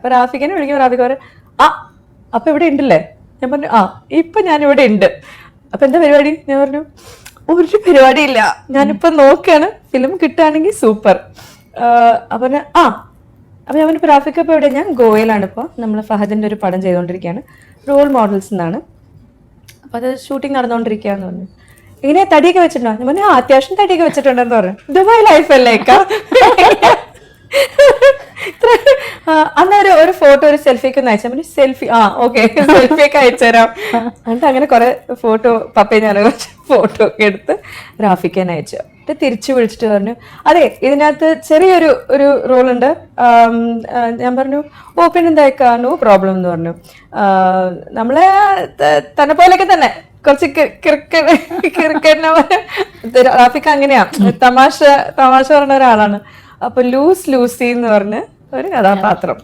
അപ്പൊ റാഫിക്കിനെ വിളിക്കുമ്പോൾ റാഫിക്ക് പറയും ആ അപ്പൊ ഇവിടെ ഉണ്ടല്ലേ. ഞാൻ പറഞ്ഞു ആ ഇപ്പൊ ഞാൻ ഇവിടെ ഉണ്ട്. അപ്പൊ എന്താ പരിപാടി? ഞാൻ പറഞ്ഞു ഒരു പരിപാടിയില്ല, ഞാനിപ്പോ നോക്കാണ്, ഫിലിം കിട്ടുകയാണെങ്കിൽ സൂപ്പർ. അപ്പൊ ആ അപ്പൊ ഞാൻ പറഞ്ഞു റാഫിക്ക് ഇപ്പൊ എവിടെ? ഞാൻ ഗോവയിലാണ് ഇപ്പൊ, നമ്മൾ ഫഹദിന്റെ ഒരു പടം ചെയ്തുകൊണ്ടിരിക്കുകയാണ്, റോൾ മോഡൽസ് എന്നാണ്. അപ്പൊ അത് ഷൂട്ടിംഗ് നടന്നുകൊണ്ടിരിക്കുകയെന്ന് പറഞ്ഞു. ഇങ്ങനെ തടിയൊക്കെ വെച്ചിട്ടുണ്ടോ? ഞാൻ പറഞ്ഞു ആ അത്യാവശ്യം തടിയൊക്കെ വെച്ചിട്ടുണ്ടെന്ന് പറഞ്ഞു. ദുബായ് ലൈഫ് അല്ലേ അന്നേരം ഒരു ഫോട്ടോ ഒരു സെൽഫിക്ക് ഒന്ന് അയച്ചാൽ മതി. സെൽഫി ആ ഓക്കെ സെൽഫി ഒക്കെ അയച്ചുതരാം. എന്നിട്ട് അങ്ങനെ കുറെ ഫോട്ടോ പപ്പയും ഞാൻ ഫോട്ടോ ഒക്കെ എടുത്ത് റാഫിക്കനെ അയച്ചു. തിരിച്ചു വിളിച്ചിട്ട് പറഞ്ഞു അതെ ഇതിനകത്ത് ചെറിയൊരു റോൾ ഉണ്ട്. ഞാൻ പറഞ്ഞു ഓ പിന്നെന്താ നോ പ്രോബ്ലം എന്ന് പറഞ്ഞു. നമ്മളെ തന്നെ പോലെയൊക്കെ തന്നെ കുറച്ച് റാഫിക്ക് അങ്ങനെയാ, തമാശ പറഞ്ഞ ഒരാളാണ്. അപ്പൊ ലൂസി എന്ന് പറഞ്ഞ ഒരു കഥാപാത്രം.